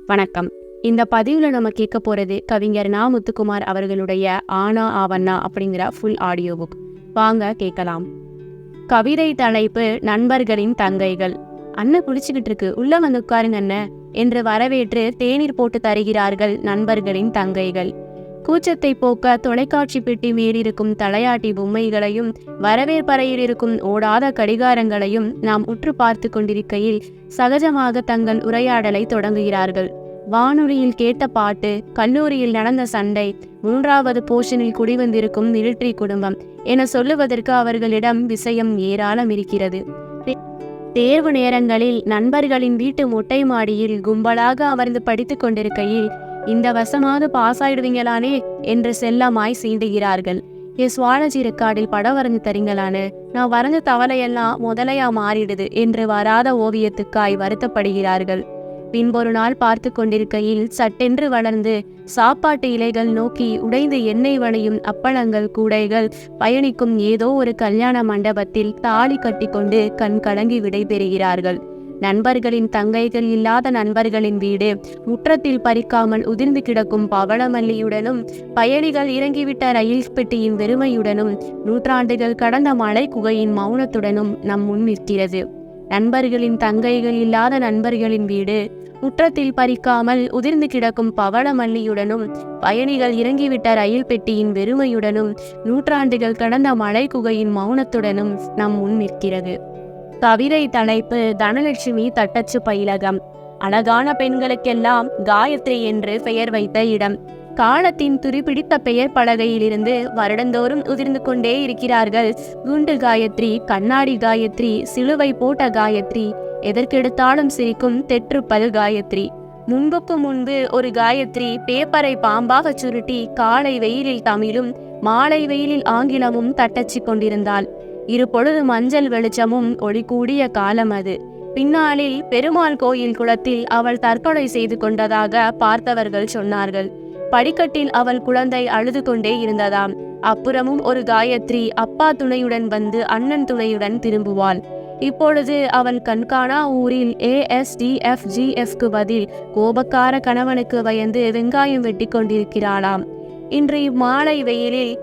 வணக்கம். இந்த பதிவில் நம்ம கேட்க போகிறது கவிஞர் நா. முத்துக்குமார் அவர்களுடைய ஆனா ஆவண்ணா அப்படிங்கிற ஃபுல் ஆடியோ புக். வாங்க கேட்கலாம். கவிதை தலைப்பு நண்பர்களின் தங்கைகள். அண்ணன் குளிச்சுக்கிட்டு இருக்கு, உள்ள வந்து உட்காருங்க அண்ணன் என்று வரவேற்று தேநீர் போட்டு தருகிறார்கள் நண்பர்களின் தங்கைகள். கூச்சத்தை போக்க தொலைக்காட்சி பெட்டி மேலிருக்கும் தலையாட்டி பொம்மைகளையும் வரவேற்பறையில் இருக்கும் ஓடாத கடிகாரங்களையும் நாம் உற்று பார்த்து கொண்டிருக்கையில் சகஜமாக தங்கள் உரையாடலை தொடங்குகிறார்கள். வானொலியில் கேட்ட பாட்டு, கல்லூரியில் நடந்த சண்டை, 3வது போர்ஷனில் குடிவந்திருக்கும் மிலிட்ரி குடும்பம் என சொல்லுவதற்கு அவர்களிடம் விஷயம் ஏராளம் இருக்கிறது. தேர்வு நேரங்களில் நண்பர்களின் வீட்டு மொட்டை மாடியில் கும்பலாக அமர்ந்து படித்து கொண்டிருக்கையில் இந்த வசமாக பாஸ் ஆயிடுவீங்களானே என்று செல்லமாய் சீண்டுகிறார்கள். சுவாலஜி ரெக்கார்டில் படம் வரைஞ்சு தரீங்களானு, நான் வரைஞ்ச தவளையெல்லாம் முதலையா மாறிடுது என்று வராத ஓவியத்துக்காய் வருத்தப்படுகிறார்கள். பின்பொரு நாள் பார்த்து கொண்டிருக்கையில் சட்டென்று வளர்ந்து சாப்பாட்டு இலைகள் நோக்கி உடைந்து எண்ணெய் வளையும் அப்பளங்கள் கூடைகள் பயணிக்கும் ஏதோ ஒரு கல்யாண மண்டபத்தில் தாலி கட்டி கொண்டு கண் கலங்கி விடைபெறுகிறார்கள். நண்பர்களின் தங்கைகள் இல்லாத நண்பர்களின் வீடு முற்றத்தில் பறிக்காமல் உதிர்ந்து கிடக்கும் பவளமல்லியுடனும் பயணிகள் இறங்கிவிட்ட ரயில் பெட்டியின் வெறுமையுடனும் நூற்றாண்டுகள் கடந்த மலை குகையின் மௌனத்துடனும் நம் முன் நிற்கிறது. நண்பர்களின் தங்கைகள் இல்லாத நண்பர்களின் வீடு முற்றத்தில் பறிக்காமல் உதிர்ந்து கிடக்கும் பவளமல்லியுடனும் பயணிகள் இறங்கிவிட்ட ரயில் பெட்டியின் வெறுமையுடனும் நூற்றாண்டுகள் கடந்த மலை குகையின் மௌனத்துடனும் நம் முன் நிற்கிறது. கவிதை தலைப்பு தனலட்சுமி தட்டச்சு பயிலகம். அழகான பெண்களுக்கெல்லாம் காயத்ரி என்று பெயர் வைத்த இடம். காலத்தின் துருப்பிடித்த பெயர் பலகையிலிருந்து வருடந்தோறும் உதிர்ந்து கொண்டே இருக்கிறார்கள். குண்டு காயத்ரி, கண்ணாடி காயத்ரி, சிலுவை போட்ட காயத்ரி, எதற்கெடுத்தாலும் சிரிக்கும் தெற்றுப்பல் காயத்ரி. முன்புக்கு முன்பு ஒரு காயத்ரி பேப்பரை பாம்பாக சுருட்டி காலை வெயிலில் தமிழும் மாலை வெயிலில் ஆங்கிலமும் தட்டச்சு கொண்டிருந்தாள். இருபொழுது மஞ்சள் வெளிச்சமும் ஒளி கூடிய காலம் அது. பின்னாளில் பெருமாள் கோயில் குளத்தில் அவள் தற்கொலை செய்து கொண்டதாக பார்த்தவர்கள் சொன்னார்கள். படிக்கட்டில் அவள் குழந்தை அழுது கொண்டே இருந்ததாம். அப்புறமும் ஒரு காயத்ரி அப்பா துணையுடன் வந்து அண்ணன் துணையுடன் திரும்புவாள். இப்பொழுது அவள் கண்காணா ஊரில் ASDFGFக்கு பதில் கோபக்கார கணவனுக்கு பயந்து வெங்காயம் வெட்டி கொண்டிருக்கிறாளாம். இன்று இம்மாலை வெயிலில்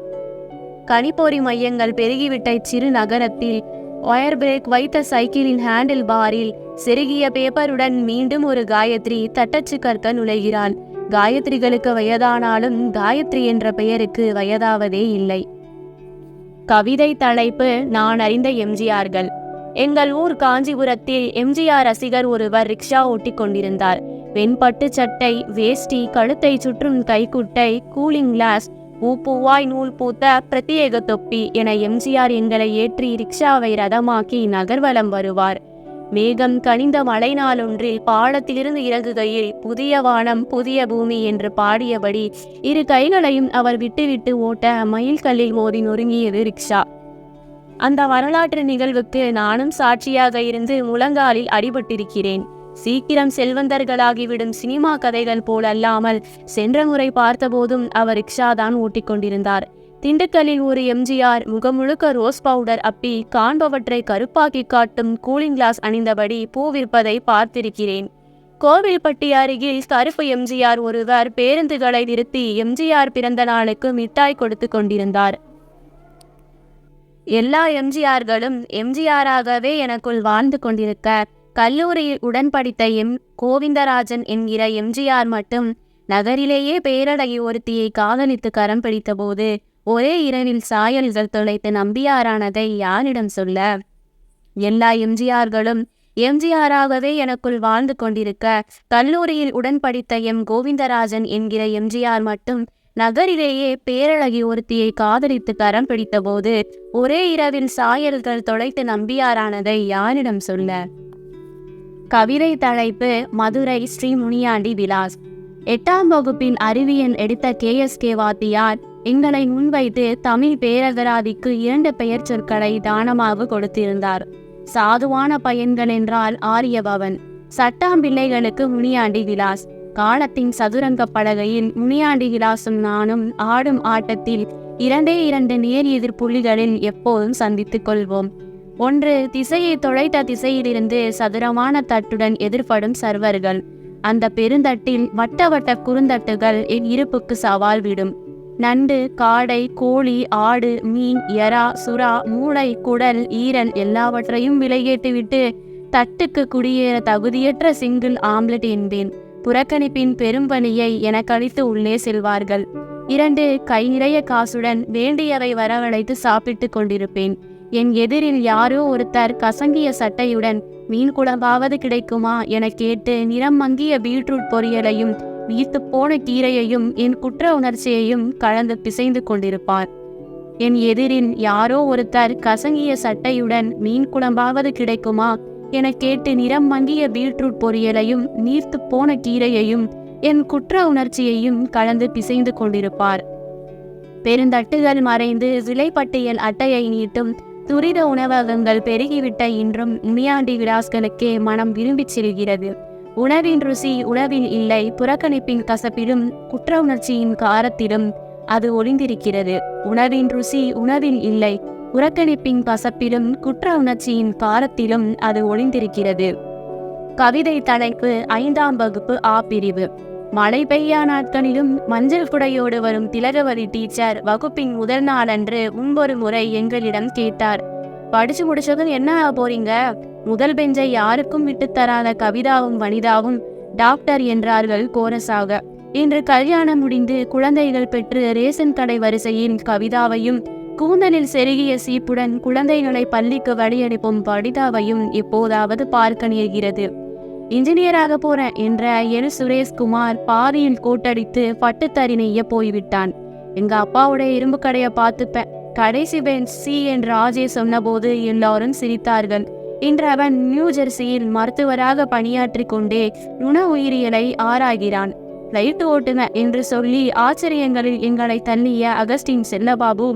கணிப்பொறி மையங்கள் பெருகிவிட்ட சிறு நகரத்தில் ஒயர் பிரேக் வைத்த சைக்கிளின் ஹேண்டில் பாரில் செருகிய பேப்பருடன் மீண்டும் ஒரு காயத்ரி தட்டச்சு கற்க நுழைகிறாள். காயத்ரிகளுக்கு வயதானாலும் காயத்ரி என்ற பெயருக்கு வயதாவதே இல்லை. கவிதை தலைப்பு நான் அறிந்த எம்ஜிஆர்கள். எங்கள் ஊர் காஞ்சிபுரத்தில் எம்ஜிஆர் ரசிகர் ஒருவர் ரிக்ஷா ஓட்டி கொண்டிருந்தார். வெண்பட்டு சட்டை, வேஷ்டி, கழுத்தை சுற்றும் கைக்குட்டை, கூலிங் கிளாஸ், பூவாய் நூல் பூத்த பிரத்யேக தொப்பி என எம்ஜிஆர் எங்களை ஏற்றி ரிக்ஷாவை ரதமாக்கி நகர்வலம் வருவார். மேகம் கனிந்த மழை நாளொன்றில் பாடத்திலிருந்து இறங்குகையில் புதிய வானம் புதிய பூமி என்று பாடியபடி இரு கைகளையும் அவர் விட்டு ஓட்ட மயில் கல்லில் மோதி நொறுங்கியது ரிக்ஷா. அந்த வரலாற்று நிகழ்வுக்கு நானும் சாட்சியாக இருந்து முழங்காலில் அடிபட்டிருக்கிறேன். சீக்கிரம் செல்வந்தர்களாகிவிடும் சினிமா கதைகள் போல் அல்லாமல் சென்ற முறை பார்த்தபோதும் அவர் ரிக்ஷாதான் ஓட்டிக்கொண்டிருந்தார். திண்டுக்கல்லில் ஒரு எம்ஜிஆர் முகமுழுக்க ரோஸ் பவுடர் அப்பி காண்பவற்றை கருப்பாக்கி காட்டும் கூலிங் கிளாஸ் அணிந்தபடி பூ விற்பதை பார்த்திருக்கிறேன். கோவில்பட்டி அருகில் கருப்பு எம்ஜிஆர் ஒருவர் பேருந்துகளை நிறுத்தி எம்ஜிஆர் பிறந்த நாளுக்கு மிட்டாய் கொடுத்து கொண்டிருந்தார். எல்லா எம்ஜிஆர்களும் எம்ஜிஆராகவே எனக்குள் வாழ்ந்து கொண்டிருக்க கல்லூரியில் உடன் படித்த கோவிந்தராஜன் என்கிற எம்ஜிஆர் மட்டும் நகரிலேயே பேரழகி ஒருத்தியை காதலித்து கரம் பிடித்த போது ஒரே இரவில் சாயல்கள் தொலைத்து நம்பியாரானதை யாரிடம் சொல்ல? எல்லா எம்ஜிஆர்களும் எம்ஜிஆராகவே எனக்குள் வாழ்ந்து கொண்டிருக்க கல்லூரியில் உடன் படித்த கோவிந்தராஜன் என்கிற எம்ஜிஆர் மட்டும் நகரிலேயே பேரழகி ஒருத்தியை காதலித்து கரம் பிடித்த போது ஒரே இரவில் சாயல்கள் தொலைத்து நம்பியாரானதை யாரிடம் சொல்ல? கவிதை தலைப்பு மதுரை ஸ்ரீ முனியாண்டி விலாஸ். 8ஆம் வகுப்பில் அறிவியல் எடுத்த KSK வாத்தியார் எங்களை முன்வைத்து தமிழ் பேரகராதிக்கு 2 பெயர் சொற்களை தானமாக கொடுத்திருந்தார். சாதுவான பையன்கள் என்றால் ஆரியபவன், சட்டாம்பிள்ளைகளுக்கு முனியாண்டி விலாஸ். காலத்தின் சதுரங்க பலகையில் முனியாண்டி விலாசும் நானும் ஆடும் ஆட்டத்தில் 2 நேர் எதிர் புள்ளிகளில் எப்போதும் சந்தித்துக் கொள்வோம். ஒன்று திசையை தொலைத்த திசையிலிருந்து சதுரமான தட்டுடன் எதிர்படும் சர்வர்கள். அந்த பெருந்தட்டில் வட்ட வட்ட குறுந்தட்டுகள் என் இருப்புக்கு சவால் விடும். நண்டு, காடை, கோழி, ஆடு, மீன், எறா, சுறா, மூளை, குடல், ஈரல் எல்லாவற்றையும் விலையேட்டுவிட்டு தட்டுக்கு குடியேற தகுதியற்ற சிங்கிள் ஆம்லெட் என்பேன். புறக்கணிப்பின் பெரும்பணியை எனக்களித்து உள்ளே செல்வார்கள். 2 கை நிறைய காசுடன் வேண்டியவை வரவழைத்து சாப்பிட்டு கொண்டிருப்பேன். என் எதிரில் யாரோ ஒருத்தர் கசங்கிய சட்டையுடன் மீன் குழம்பாவது கிடைக்குமா என கேட்டு நிறம் மங்கிய பீட்ரூட் பொரியலையும் வீத்து போன கீரையையும் என் குற்ற உணர்ச்சியையும் கலந்து பிசைந்து கொண்டிருப்பார். என் எதிரில் யாரோ ஒருத்தர் கசங்கிய சட்டையுடன் மீன் குழம்பாவது கிடைக்குமா என கேட்டு நிறம் மங்கிய பீட்ரூட் பொரியலையும் நீர்த்து போன கீரையையும் என் குற்ற உணர்ச்சியையும் கலந்து பிசைந்து கொண்டிருப்பார். பெருந்தட்டுகள் மறைந்து விலைப்பட்டியல் அட்டையை நீட்டும் துரித உணவகங்கள் பெருகிவிட்ட இன்றும் முனியாண்டி விலாஸ்களுக்கே மனம் விரும்பி செல்கிறது. உணவின் ருசி உணவில் இல்லை, புறக்கணிப்பின் கசப்பிலும் குற்ற உணர்ச்சியின் காரத்திலும் அது ஒளிந்திருக்கிறது. உணவின் ருசி உணவில் இல்லை, புறக்கணிப்பின் கசப்பிலும் குற்ற உணர்ச்சியின் காரத்திலும் அது ஒளிந்திருக்கிறது. கவிதை தலைப்பு 5ஆம் வகுப்பு ஆ பிரிவு. மழை பெய்யா நாட்களிலும் மஞ்சள் குடையோடு வரும் திலகவதி டீச்சர் வகுப்பின் முதல் நாளன்று முன்பொரு முறை எங்களிடம் கேட்டார், படிச்சு முடிச்சதும் என்ன ஆக போறீங்க? முதல் பெஞ்சை யாருக்கும் விட்டுத்தராத கவிதாவும் வனிதாவும் டாக்டர் என்றார்கள் கோரஸாக. இன்று கல்யாணம் முடிந்து குழந்தைகள் பெற்று ரேஷன் கடை வரிசையில் கவிதாவையும் கூந்தலில் செருகிய சீப்புடன் குழந்தைகளை பள்ளிக்கு வழியனுப்பும் வனிதாவையும் எப்போதாவது பார்க்க நேர்கிறது. இன்ஜினியராக போறேன் என்ற எல் சுரேஷ்குமார் பாதியில் கோட்டடித்து பட்டுத்தறி நெய்ய போய்விட்டான். எங்க அப்பாவுடைய இரும்பு கடையை பார்த்துப்பேன். கடைசி பெஞ்ச் சி என்று ராஜே சொன்னபோது எல்லாரும் சிரித்தார்கள். இன்று அவன் நியூ ஜெர்சியில் மருத்துவராக பணியாற்றி கொண்டே நுண உயிரியலை ஆராய்கிறான். லைட் ஓட்டுன என்று சொல்லி ஆச்சரியங்களில் எங்களை தள்ளிய அகஸ்டின் செல்லபாபு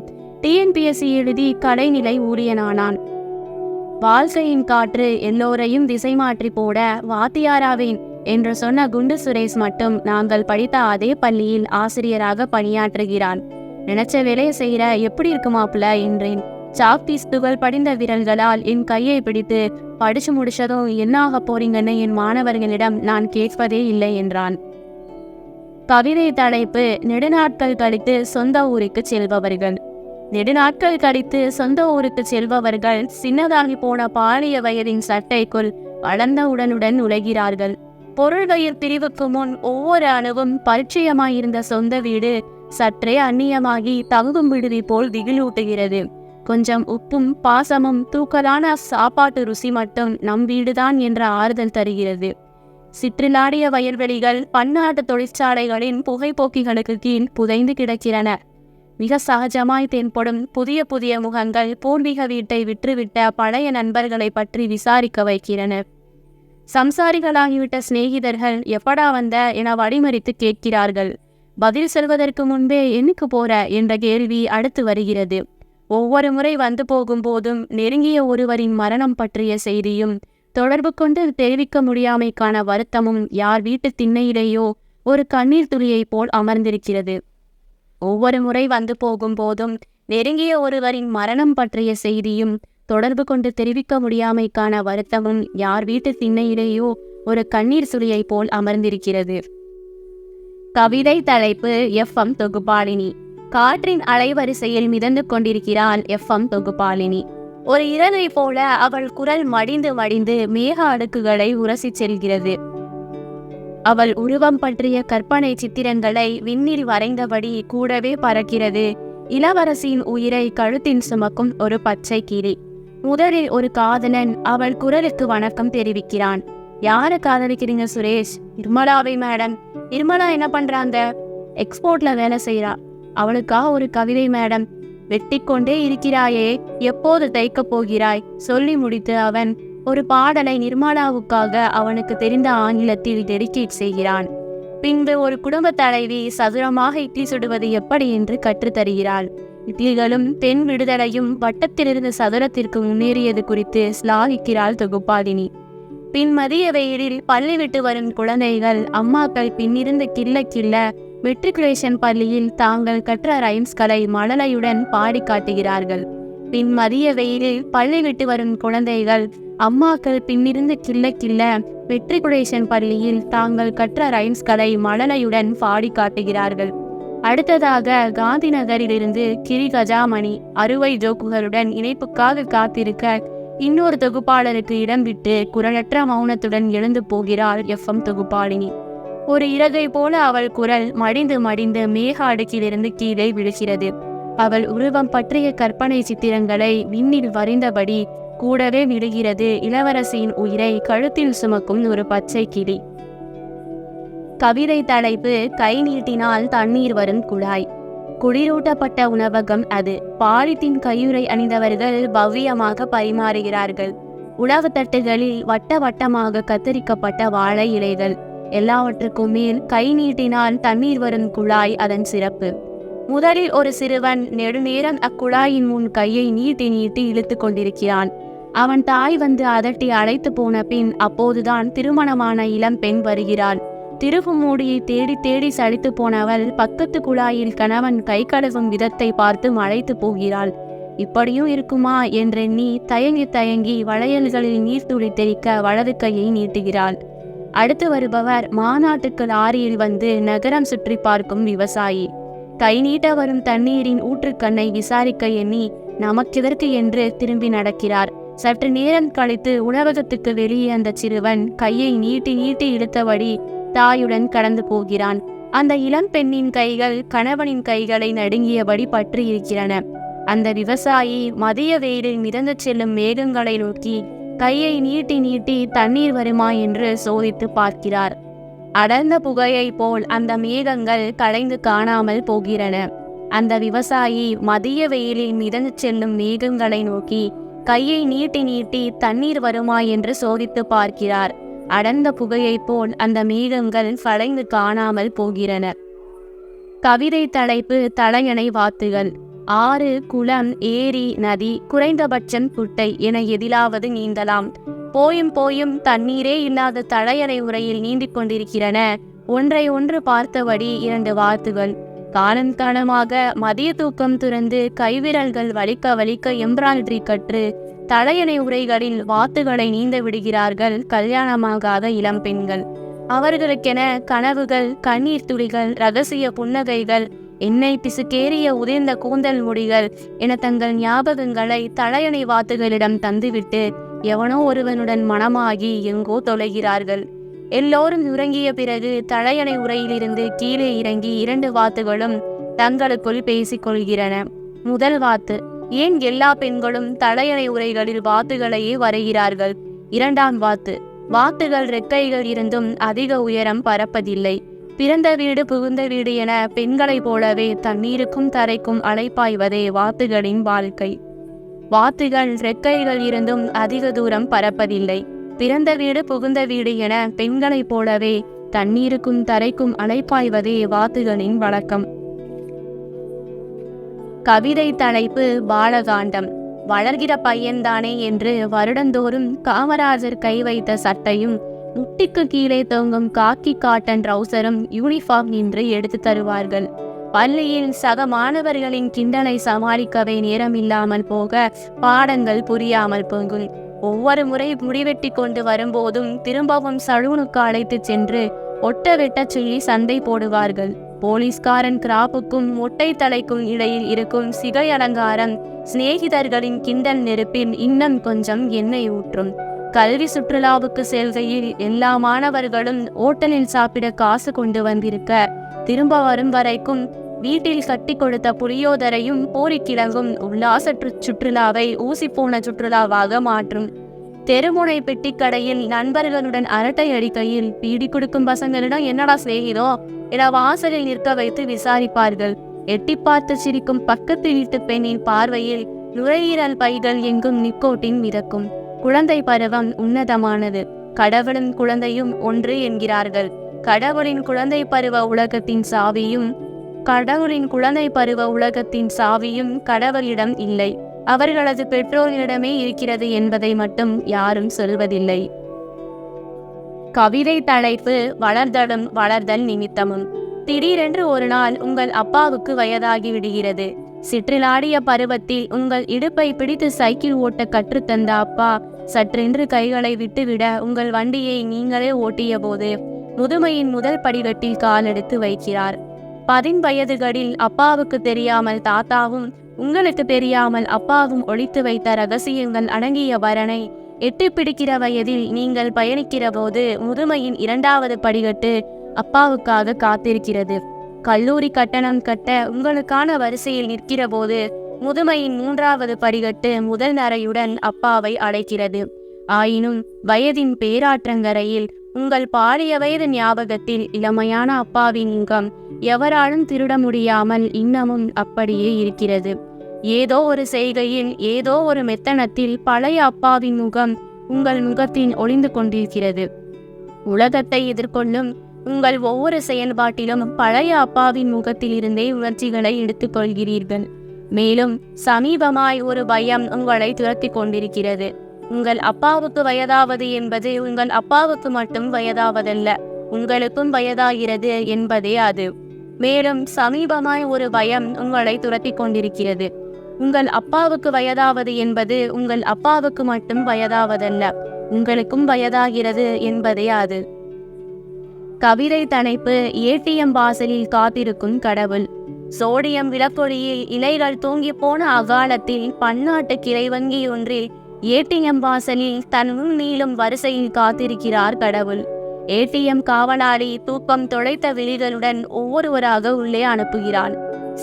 டிஎன்பிஎஸ்சி எழுதி கடைநிலை ஊழியனானான். வாழ்க்கையின் காற்று எல்லோரையும் திசை மாற்றி போட வாத்தியாராவேன் என்று சொன்ன குண்டு சுரேஷ் மட்டும் நாங்கள் படித்த அதே பள்ளியில் ஆசிரியராக பணியாற்றுகிறான். நினைச்ச வேலையை செய்யற எப்படி இருக்குமாப்புல என்றேன். சாக்பீஸ் துகள் படிந்த விரல்களால் என் கையை பிடித்து படிச்சு முடிச்சதும் என்ன ஆக போறீங்கன்னு என் மாணவர்களிடம் நான் கேட்பதே இல்லை என்றான். கவிதை தலைப்பு நெடுநாட்கள் கழித்து சொந்த ஊருக்கு செல்பவர்கள். நெடுநாட்கள் கழித்து சொந்த ஊருக்கு செல்பவர்கள் சின்னதாகி போன பாலிய வயதின் சட்டைக்குள் வளர்ந்த உடனுடன் உழைகிறார்கள். பொருள் வயிர் பிரிவுக்கு முன் ஒவ்வொரு அணுவும் பரிச்சயமாயிருந்த சொந்த வீடு சற்றே அந்நியமாகி தங்கும் விடுதி போல் திகிலூட்டுகிறது. கொஞ்சம் உப்பும் பாசமும் தூக்கலான சாப்பாட்டு ருசி மட்டும் நம் வீடுதான் என்ற ஆறுதல் தருகிறது. சிற்றிலாடிய வயல்வெளிகள் பன்னாட்டு தொழிற்சாலைகளின் புகைப்போக்கிகளுக்கு கீழ் புதைந்து கிடக்கிறன. மிக சகஜமாய் தென்படும் புதிய புதிய முகங்கள் பூர்வீக வீட்டை விற்றுவிட்ட பழைய நண்பர்களை பற்றி விசாரிக்க வைக்கிறன. சம்சாரிகளாகிவிட்ட சிநேகிதர்கள் எப்படா வந்த என வழிமறித்து கேட்கிறார்கள். பதில் சொல்வதற்கு முன்பே என்னைக்கு போற என்ற கேள்வி அடுத்து வருகிறது. ஒவ்வொரு முறை வந்து போகும் போதும் நெருங்கிய ஒருவரின் மரணம் பற்றிய செய்தியும் தொடர்பு கொண்டு தெரிவிக்க முடியாமைக்கான வருத்தமும் யார் வீட்டு திண்ணையிலேயோ ஒரு கண்ணீர் துளியை போல் அமர்ந்திருக்கிறது. ஒவ்வொரு முறை வந்து போகும் போதும் நெருங்கிய ஒருவரின் மரணம் பற்றிய செய்தியும் தொடர்பு கொண்டு தெரிவிக்க முடியாமைக்கான வருத்தமும் யார் வீட்டு திண்ணையிலேயோ ஒரு கண்ணீர் சுளியை போல் அமர்ந்திருக்கிறது. கவிதை தலைப்பு எஃப்எம் தொகுப்பாளினி. காற்றின் அலைவரிசையில் மிதந்து கொண்டிருக்கிறாள் எஃப்எம் தொகுப்பாளினி. ஒரு இறகை போல அவள் குரல் மடிந்து மடிந்து மேக அடுக்குகளை உரசி செல்கிறது. அவள் உருவம் பற்றிய கற்பனை சித்திரங்களை விண்ணில் வரைந்தபடி கூடவே பறக்கிறது. இளவரசியின் உயிரை கழுத்தின் சுமக்கும் ஒரு பச்சை கிளி. முதலில் ஒரு காதலன் அவள் குரலுக்கு வணக்கம் தெரிவிக்கிறான். யாரை காதலிக்கிறீங்க சுரேஷ்? நிர்மலாவை மேடம். நிர்மலா என்ன பண்றாங்க? எக்ஸ்போர்ட்ல வேலை செய்யறா. அவளுக்கா ஒரு கவிதை மேடம். வெட்டி கொண்டே இருக்கிறாயே, எப்போது தைக்க போகிறாய்? சொல்லி முடித்து அவன் ஒரு பாடலை நிர்மலாவுக்காக அவனுக்கு தெரிந்த ஆங்கிலத்தில் டெடிகேட் செய்கிறான். பின்பு ஒரு குடும்ப தலைவி சதுரமாக இட்லி சுடுவது எப்படி என்று கற்றுத்தருகிறாள். இட்லிகளும் பெண் விடுதலையும் வட்டத்திலிருந்து சதுரத்திற்கு முன்னேறியது குறித்து ஸ்லாகிக்கிறாள் தொகுப்பாளினி. பின் மதிய வெயிலில் பள்ளி விட்டு வரும் குழந்தைகள் அம்மாக்கள் பின்னிருந்து கிள்ள கிள்ள மெட்ரிகுலேஷன் பள்ளியில் தாங்கள் கற்ற ரைம்ஸ்களை மழலையுடன் பாடி காட்டுகிறார்கள். பின் மதிய வெயிலில் பள்ளி விட்டு வரும் குழந்தைகள் அம்மாக்கள் பின்னிருந்து கிள்ள கிள்ள மெட்ரிகுலேஷன் பள்ளியில் தாங்கள் கற்ற ரைம்ஸ்களை மழலையுடன் பாடி காட்டுகிறார்கள். அடுத்ததாக காந்தி நகரிலிருந்து கிரி கஜாமணி அறுவை ஜோக்குகளுடன் இணைப்புக்காக காத்திருக்க இன்னொரு தொகுப்பாளருக்கு இடம் விட்டு குரலற்ற மௌனத்துடன் எழுந்து போகிறாள் FM தொகுப்பாளினி. ஒரு இறகை போல அவள் குரல் மடிந்து மடிந்து மேக அடுக்கிலிருந்து கீழே விழுகிறது. அவள் உருவம் பற்றிய கற்பனை சித்திரங்களை விண்ணில் வரைந்தபடி கூடவே விடுகிறது இளவரசியின் உயிரை கழுத்தில் சுமக்கும் ஒரு பச்சை கிளி. கவிதை தலைப்பு கை நீட்டினால் தண்ணீர் வரும் குழாய். குளிரூட்டப்பட்ட உணவகம் அது. பாலித்தீன் கையுறை அணிந்தவர்கள் பவ்யமாக பரிமாறுகிறார்கள். உணவு தட்டுகளில் வட்ட வட்டமாக கத்தரிக்கப்பட்ட வாழை இலைகள். எல்லாவற்றுக்கும் மேல் கை நீட்டினால் தண்ணீர் வரும் குழாய் அதன் சிறப்பு. முதலில் ஒரு சிறுவன் நெடுநேரம் அக்குழாயின் முன் கையை நீட்டி நீட்டி இழுத்து கொண்டிருக்கிறான். அவன் தாய் வந்து அதட்டி அழைத்து போன பின் அப்போதுதான் திருமணமான இளம் பெண் வருகிறாள். திருகு மூடியை தேடி தேடி சலித்து போனவள் பக்கத்து குழாயில் கணவன் கை கழுவும் விதத்தை பார்த்து மலைத்து போகிறாள். இப்படியும் இருக்குமா என்றெண்ணி தயங்கி தயங்கி வளையல்களில் நீர்த்துளி தெறிக்க வலது கையை நீட்டுகிறாள். அடுத்து வருபவர் மாநாட்டுக்கு லாரியில் வந்து நகரம் சுற்றி பார்க்கும் விவசாயி. கை நீட்ட வரும் தண்ணீரின் ஊற்றுக்கண்ணை விசாரிக்க எண்ணி நமக்கெதற்கு என்று திரும்பி நடக்கிறார். சற்று நேரம் கழித்து உணவகத்துக்கு வெளியே அந்த சிறுவன் கையை நீட்டி நீட்டி இழுத்தபடி தாயுடன் கடந்து போகிறான். அந்த இளம் பெண்ணின் கைகள் கணவனின் கைகளை நடுங்கியபடி பற்றி இருக்கிறன. அந்த விவசாயி மதிய வெயிலில் மிதந்து செல்லும் மேகங்களை நோக்கி கையை நீட்டி நீட்டி தண்ணீர் வருமா என்று சோதித்து பார்க்கிறார். அடர்ந்த புகையை போல் அந்த மேகங்கள் கலைந்து காணாமல் போகிறன. அந்த விவசாயி மதிய வெயிலில் மிதந்து செல்லும் மேகங்களை நோக்கி கையை நீட்டி நீட்டி தண்ணீர் வருமா என்று சோதித்து பார்க்கிறார். அடர்ந்த புகையை போல் அந்த மேகங்கள் கலைந்து காணாமல் போகிறன. கவிதை தலைப்பு தலையணை வாத்துகள். ஆறு, குளம், ஏரி, நதி, குறைந்தபட்சம் குட்டை என எதிலாவது நீந்தலாம். போயும் போயும் தண்ணீரே இல்லாத தலையணை உரையில் நீந்திக் கொண்டிருக்கிறன. ஒன்றை ஒன்று பார்த்தபடி இரண்டு வாத்துகள். காலங்காலமாக மதிய தூக்கம் துறந்து கைவிரல்கள் வலிக்க வலிக்க எம்ப்ராய்டரி கற்று தலையணை உரைகளில் வாத்துகளை நீந்த விடுகிறார்கள் கல்யாணமாகாத இளம் பெண்கள். அவர்களுக்கென கனவுகள், கண்ணீர் துளிகள், ரகசிய புன்னகைகள், எண்ணெய் பிசுக்கேறிய உதிர்ந்த கூந்தல் முடிகள் என தங்கள் ஞாபகங்களை தலையணை வாத்துகளிடம் தந்துவிட்டு எவனோ ஒருவனுடன் மனமாகி எங்கோ தொலைகிறார்கள். எல்லோரும் உறங்கிய பிறகு தலையணை உரையிலிருந்து கீழே இறங்கி இரண்டு வாத்துகளும் தங்களுக்குள் பேசிக் கொள்கிறன. முதல் வாத்து, ஏன் எல்லா பெண்களும் தலையணை உரைகளில் வாத்துகளையே வரைகிறார்கள்? இரண்டாம் வாத்து, வாத்துகள் ரெக்கைகள் இருந்தும் அதிக உயரம் பறப்பதில்லை. பிறந்த வீடு புகுந்த வீடு என பெண்களைப் போலவே தண்ணீருக்கும் தரைக்கும் அலைப்பாய்வதே வாத்துகளின் வாழ்க்கை. வாத்துகள் ரெக்கைகள் இருந்தும் அதிக தூரம் பறப்பதில்லை. பிறந்த வீடு புகுந்த வீடு என பெண்களைப் போலவே தண்ணீருக்கும் தரைக்கும் அலைப்பாய்வதே வாத்துகளின் வழக்கம். கவிதை தலைப்பு பாலகாண்டம். வளர்கிற பையன்தானே என்று வருடந்தோறும் காமராஜர் கை வைத்த சட்டையும் முட்டிக்கு கீழே தொங்கும் காக்கி காட்டன் ட்ரௌசரும் யூனிஃபார்ம் என்று எடுத்து தருவார்கள். பள்ளியில் சக மாணவர்களின் கிண்டலை சமாளிக்கவே நேரமில்லாமல் போக பாடங்கள் புரியாமல் போகும். ஒவ்வொரு முறை முடிவெட்டி கொண்டு வரும்போதும் திரும்பவும் சலூனுக்கு அழைத்து சென்று ஒட்ட வெட்ட சொல்லி சண்டை போடுவார்கள். போலீஸ்காரன் கிராப்புக்கும் மொட்டை தலைக்கும் இடையில் இருக்கும் சிகை அலங்காரம் சிநேகிதர்களின் கிண்டல் நெருப்பில் இன்னும் கொஞ்சம் எண்ணெய் ஊற்றும். கல்வி சுற்றுலாவுக்கு செல்கையில் எல்லா மாணவர்களும் ஓட்டலில் சாப்பிட காசு கொண்டு வந்திருக்க திரும்ப வரும் வரைக்கும் வீட்டில் கட்டி கொடுத்த புளியோதரையும் போரிக்கிழங்கும் உல்லாச சுற்றுலாவை ஊசிப்போன சுற்றுலாவாக மாற்றும். தெருமுனை பெட்டிக்கடையில் நண்பர்களுடன் அரட்டை அடிக்கையில் பீடி கொடுக்கும் பசங்களிடம் என்னடா சிநேகிதோ என வாசலில் நிற்க வைத்து விசாரிப்பார்கள். எட்டி பார்த்து சிரிக்கும் பக்கத்து வீட்டு பெண்ணின் பார்வையில் நுரையீரல் பைகள் எங்கும் நிக்கோட்டின் மிதக்கும். குழந்தை பருவம் உன்னதமானது. கடவுளும் குழந்தையும் ஒன்று என்கிறார்கள். கடவுளின் குழந்தை பருவ உலகத்தின் சாவியும் கடவுளிடம் இல்லை, அவர்களது பெற்றோரிடமே இருக்கிறது என்பதை மட்டும் யாரும் சொல்வதில்லை. கவிதை தலைப்பு வளர்தல் நிமித்தமும். திடீரென்று ஒரு நாள் உங்கள் அப்பாவுக்கு வயதாகி விடுகிறது. சிற்றிலாடிய பருவத்தில் உங்கள் இடுப்பை பிடித்து சைக்கிள் ஓட்ட கற்றுத்தந்த அப்பா சற்றென்று கைகளை விட்டுவிட உங்கள் வண்டியை நீங்களே ஓட்டிய போது முதுமையின் முதல் படிக்கட்டில் காலெடுத்து வைக்கிறார். 10 வயதுகளில் அப்பாவுக்கு தெரியாமல் தாத்தாவும் உங்களுக்கு தெரியாமல் அப்பாவும் ஒளித்து வைத்த ரகசியங்கள் அடங்கிய வரனை எட்டி பிடிக்கிற வயதில் நீங்கள் பயணிக்கிற போது முதுமையின் 2வது படிக்கட்டு அப்பாவுக்காக காத்திருக்கிறது. கல்லூரி கட்டணம் கட்ட உங்களுக்கான வரிசையில் நிற்கிற போது முதுமையின் 3வது படிக்கட்டு முதல் நரையுடன் அப்பாவை அழைக்கிறது. ஆயினும் வயதின் பேராற்றங்கரையில் உங்கள் பாலிய வயது ஞாபகத்தில் இளமையான அப்பாவின் முகம் எவராலும் திருட முடியாமல் இன்னமும் அப்படியே இருக்கிறது. ஏதோ ஒரு செய்கையில் ஏதோ ஒரு மெத்தனத்தில் பழைய அப்பாவின் முகம் உங்கள் முகத்தில் ஒளிந்து கொண்டிருக்கிறது. உலகத்தை எதிர்கொள்ளும் உங்கள் ஒவ்வொரு செயல்பாட்டிலும் பழைய அப்பாவின் முகத்தில் இருந்தே உணர்ச்சிகளை எடுத்துக்கொள்கிறீர்கள். மேலும் சமீபமாய் ஒரு பயம் உங்களை துரத்தி கொண்டிருக்கிறது. உங்கள் அப்பாவுக்கு வயதாவது என்பது உங்கள் அப்பாவுக்கு மட்டும் வயதாவதல்ல, உங்களுக்கும் வயதாகிறது என்பதே அது. மேலும் சமீபமாய் ஒரு பயம் உங்களை துரத்தி கொண்டிருக்கிறது. உங்கள் அப்பாவுக்கு வயதாவது என்பது உங்கள் அப்பாவுக்கு மட்டும் வயதாவதல்ல, உங்களுக்கும் வயதாகிறது என்பதே அது. கவிதை தலைப்பு: ஏடிஎம் வாசலில் காத்திருக்கும் கடவுள். சோடியம் விளக்கொளியில் இலைகள் தூங்கி போன அகாலத்தில் பன்னாட்டு கிளை வங்கி ஒன்றில் ஏடிஎம் வாசலில் தன் நீளும் வரிசையில் காத்திருக்கிறார் கடவுள். ஏடிஎம் காவலாளி தூக்கம் தொலைத்த விழிகளுடன் ஒவ்வொருவராக உள்ளே அனுப்புகிறான்.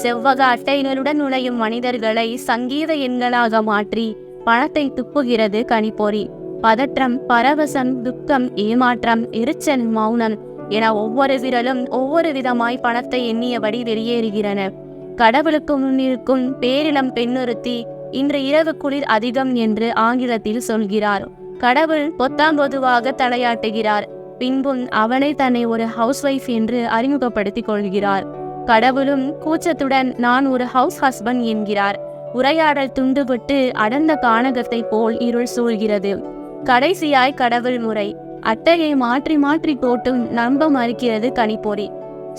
செவ்வக அட்டைகளுடன் நுழையும் மனிதர்களை சங்கீத எண்களாக மாற்றி பணத்தை துப்புகிறது கணிப்பொறி. பதற்றம், பரவசம், துக்கம், ஏமாற்றம், எரிச்சல், மௌனம் என ஒவ்வொரு விரலும் ஒவ்வொரு விதமாய் பணத்தை எண்ணியபடி வெளியேறுகிறன. கடவுளுக்கு முன்னிருக்கும் பேரிளம் பெண்ணொருத்தி இன்று இரவு குளிர் அதிகம் என்று ஆங்கிலத்தில் சொல்கிறார். கடவுள் பொத்தாம் பொதுவாக தலையாட்டுகிறார். பின்பும் அவளை தன்னை ஒரு ஹவுஸ் ஒய்ஃப் என்று அறிமுகப்படுத்திக் கொள்கிறார். கடவுளும் கூச்சத்துடன் நான் ஒரு ஹவுஸ் ஹஸ்பண்ட் என்கிறார். உரையாடல் துண்டுபட்டு அடர்ந்த கானகத்தை போல் இருள் சூழ்கிறது. கடைசியாய் கடவுள் முறை அட்டையை மாற்றி மாற்றி போட்டும் நம்ப மறுக்கிறது கணிப்பொறி.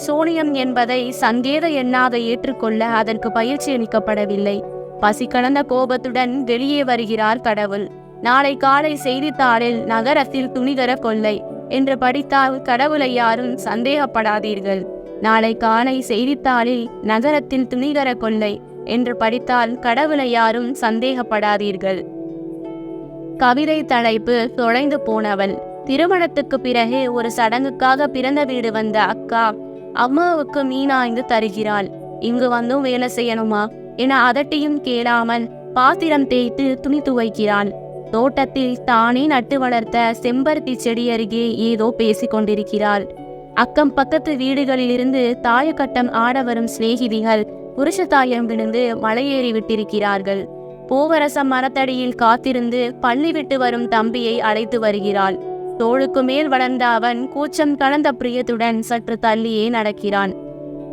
சோனியம் என்பதை சங்கேத எண்ணாக ஏற்றுக்கொள்ள அதற்கு பயிற்சி அளிக்கப்படவில்லை. பசி கலந்த கோபத்துடன் வெளியே வருகிறார் கடவுள். நாளை காலை செய்தித்தாளில் நகரத்தில் துணிகர கொள்ளை என்று படித்தால் கடவுளை யாரும் சந்தேகப்படாதீர்கள். நாளை காலை செய்தித்தாளில் நகரத்தில் துணிகர கொள்ளை என்று படித்தால் கடவுளை யாரும் சந்தேகப்படாதீர்கள். கவிதை தலைப்பு: தொலைந்து போனவள். திருமணத்துக்கு பிறகு ஒரு சடங்குக்காக பிறந்த வீடு வந்த அக்கா அம்மாவுக்கு மீனாய்ந்து தருகிறாள். இங்கு வந்தும் வேலை செய்யணுமா என அதட்டியும் கேளாமல் பாத்திரம் தேய்த்து துணி துவைக்கிறாள். தோட்டத்தில் தானே நட்டு வளர்த்த செம்பருத்தி செடி அருகே ஏதோ பேசி கொண்டிருக்கிறாள். அக்கம் பக்கத்து வீடுகளிலிருந்து தாயக்கட்டம் ஆட வரும் சிநேகிதிகள் புருஷதாயம் விழுந்து மலையேறி விட்டிருக்கிறார்கள். பூவரசம் மரத்தடியில் காத்திருந்து பள்ளி விட்டு வரும் தம்பியை அழைத்து வருகிறாள். தோளுக்கு மேல் வளர்ந்த அவன் கூச்சம் கலந்த பிரியத்துடன் சற்று தள்ளியே நடக்கிறான்.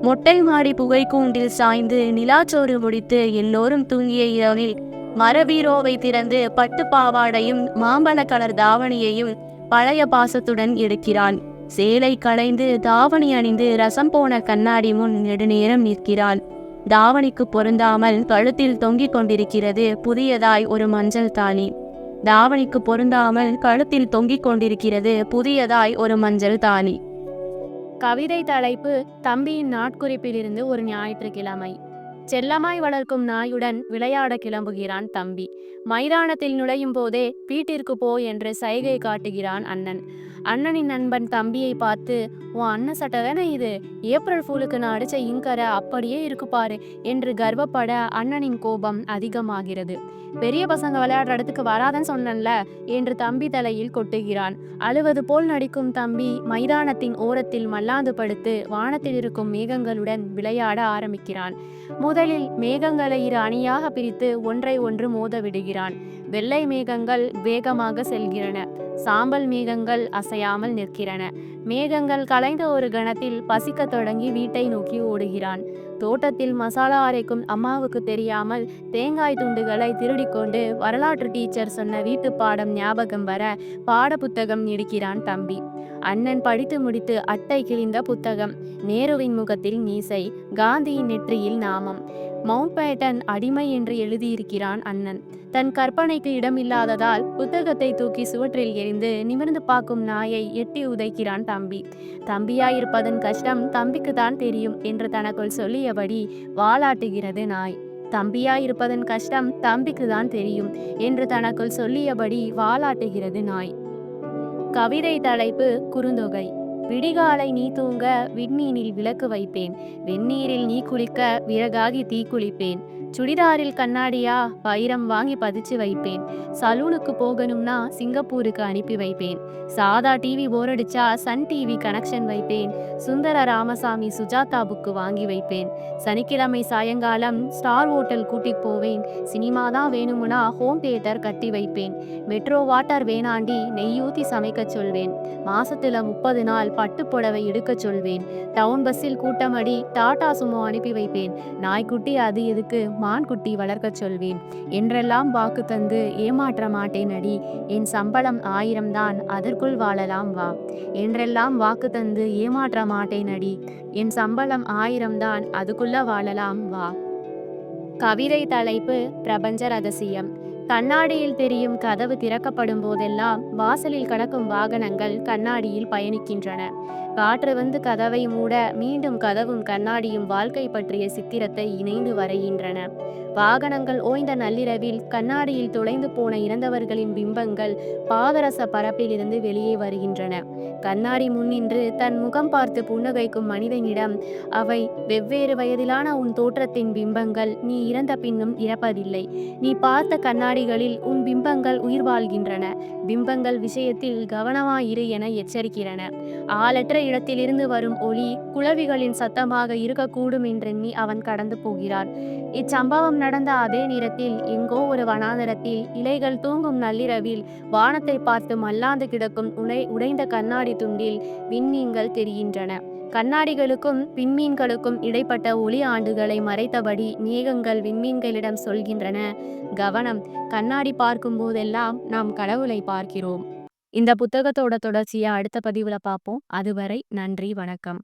மொட்டை மாடி புகைக்கூண்டில் சாய்ந்து நிலாச்சோறு முடித்து எல்லோரும் தூங்கிய இரவில் மரபீரோவை திறந்து பட்டு பாவாடையும் மாம்பழ கலர் தாவணியையும் பழைய பாசத்துடன் எடுக்கிறான். சேலை களைந்து தாவணி அணிந்து ரசம் போன கண்ணாடி முன் நெடுநேரம் நிற்கிறாள். தாவணிக்கு பொருந்தாமல் கழுத்தில் தொங்கிக் கொண்டிருக்கிறது புதியதாய் ஒரு மஞ்சள் தாலி. தாவணிக்கு பொருந்தாமல் கழுத்தில் தொங்கிக் கொண்டிருக்கிறது புதியதாய் ஒரு மஞ்சள் தாலி. கவிதை தலைப்பு: தம்பியின் நாட்குறிப்பிலிருந்து ஒரு ஞாயிற்றுக்கிழமை. செல்லமாய் வளர்க்கும் நாயுடன் விளையாட கிளம்புகிறான் தம்பி. மைதானத்தில் நுழையும் போதே வீட்டிற்கு போ என்று சைகை காட்டுகிறான் அண்ணன். அண்ணனின் நண்பன் தம்பியை பார்த்து, உன் அண்ணன் சட்டை தானே இது, ஏப்ரல் ஃபூலுக்கு நான் அடிச்ச இங்கரை அப்படியே இருக்கு பாரு என்று கர்வப்பட அண்ணனின் கோபம் அதிகமாகிறது. பெரிய பசங்க விளையாடுற இடத்துக்கு வராதன்னு சொன்னேன்ல என்று தம்பி தலையில் கொட்டுகிறான். அழுவது போல் நடிக்கும் தம்பி மைதானத்தின் ஓரத்தில் மல்லாந்து படுத்து வானத்தில் இருக்கும் மேகங்களுடன் விளையாட ஆரம்பிக்கிறான். முதலில் மேகங்களை 2 அணியாக பிரித்து ஒன்றை ஒன்று மோத விடுகிறான். வெள்ளை மேகங்கள் வேகமாக செல்கிறன. சாம்பல் மேகங்கள் அசையாமல் நிற்கிறன. மேகங்கள் கலைந்த ஒரு கணத்தில் பசிக்க தொடங்கி வீட்டை நோக்கி ஓடுகிறான். தோட்டத்தில் மசாலா அரைக்கும் அம்மாவுக்கு தெரியாமல் தேங்காய் துண்டுகளை திருடிக்கொண்டு வரலாற்று டீச்சர் சொன்ன வீட்டு பாடம் ஞாபகம் வர பாட புத்தகம் எடுக்கிறான் தம்பி. அண்ணன் படித்து முடித்து அட்டை கிழிந்த புத்தகம். நேருவின் முகத்தில் மீசை, காந்தியின் நெற்றியில் நாமம். மவுண்ட் பேட்டன் அடிமை என்று எழுதியிருக்கிறான் அண்ணன். தன் கற்பனைக்கு இடமில்லாததால் புத்தகத்தை தூக்கி சுவற்றில் எறிந்து நிமிர்ந்து பார்க்கும் நாயை எட்டி உதைக்கிறான் தம்பி. தம்பியாயிருப்பதன் கஷ்டம் தம்பிக்கு தான் தெரியும் என்று தனக்குள் சொல்லியபடி வாலாட்டுகிறது நாய். தம்பியாயிருப்பதன் கஷ்டம் தம்பிக்கு தான் தெரியும் என்று தனக்குள் சொல்லியபடி வாலாட்டுகிறது நாய். கவிதை தலைப்பு குறுந்தொகை. விடிகாலை நீ தூங்க விண்மீனில் விளக்கு வைப்பேன், வெந்நீரில் நீ குளிக்க விறகாகி தீ குளிப்பேன், சுடிதாரில் கண்ணாடியா வைரம் வாங்கி பதிச்சு வைப்பேன், சலூனுக்கு போகணும்னா சிங்கப்பூருக்கு அனுப்பி வைப்பேன், சாதா டிவி போரடிச்சா சன் டிவி கனெக்ஷன் வைப்பேன், சுந்தர ராமசாமி சுஜாதா புக்கு வாங்கி வைப்பேன், சனிக்கிழமை சாயங்காலம் ஸ்டார் ஹோட்டல் கூட்டி போவேன், சினிமா தான் வேணுமுனா ஹோம் தியேட்டர் கட்டி வைப்பேன், மெட்ரோ வாட்டர் வேணாண்டி நெய்யூத்தி சமைக்க சொல்வேன், மாசத்துல 30 நாள் பட்டு புடவை எடுக்க சொல்வேன், டவுன் பஸ்ஸில் கூட்டமடி டாடா சுமோ அனுப்பி வைப்பேன், நாய்க்குட்டி அது எதுக்கு மான்குட்டி வளர்க்க சொல்வேன் என்றெல்லாம் வாக்கு தந்து ஏமாற்ற மாட்டேன் அடி, என் சம்பளம் 1000 தான் அதற்குள் வாழலாம் வா என்றெல்லாம் வாக்கு தந்து ஏமாற்ற மாட்டேன் அடி, என் சம்பளம் 1000 தான் அதுக்குள்ள வாழலாம் வா. கவிதை தலைப்பு பிரபஞ்ச ரகசியம். கண்ணாடியில் தெரியும் கதவு திறக்கப்படும் போதெல்லாம் வாசலில் கடக்கும் வாகனங்கள் கண்ணாடியில் பயணிக்கின்றன. காற்று வந்து கதவை மூட மீண்டும் கதவும் கண்ணாடியும் வாழ்க்கை பற்றிய சித்திரத்தை இணைந்து வரைகின்றன. வாகனங்கள் ஓய்ந்த நள்ளிரவில் கண்ணாடியில் தொலைந்து போன இறந்தவர்களின் பிம்பங்கள் பாதரச பரப்பிலிருந்து வெளியே வருகின்றன. கண்ணாடி முன்னின்று தன் முகம் பார்த்து புன்னகைக்கும் மனிதனிடம் அவை வெவ்வேறு வயதிலான உன் தோற்றத்தின் பிம்பங்கள், நீ இறந்த பின்னும் இறப்பதில்லை, நீ பார்த்த கண்ணாடிகளில் உன் பிம்பங்கள் உயிர் வாழ்கின்றன, பிம்பங்கள் விஷயத்தில் கவனமாயிரு என எச்சரிக்கிறன. ஆளற்ற இடத்திலிருந்து வரும் ஒளி குளவிகளின் சத்தமாக இருக்கக்கூடும் என்றெண்ணி அவன் கடந்து போகிறான். இச்சம்பவம் நடந்த அதே நேரத்தில் எங்கோ ஒரு வனாந்தரத்தில் இலைகள் தூங்கும் நள்ளிரவில் வானத்தை பார்த்து மல்லாந்து கிடக்கும் உடைந்த கண்ணாடி துண்டில் விண்மீன்கள் தெரிகின்றன. கண்ணாடிகளுக்கும் விண்மீன்களுக்கும் இடைப்பட்ட ஒளி ஆண்டுகளை மறைத்தபடி மேகங்கள் விண்மீன்களிடம் சொல்கின்றன, கவனம், கண்ணாடி பார்க்கும் போதெல்லாம் நாம் கடவுளை பார்க்கிறோம். இந்த புத்தகத்தோட தொடர்ச்சியை அடுத்த பதிவுல பார்ப்போம். அதுவரை நன்றி, வணக்கம்.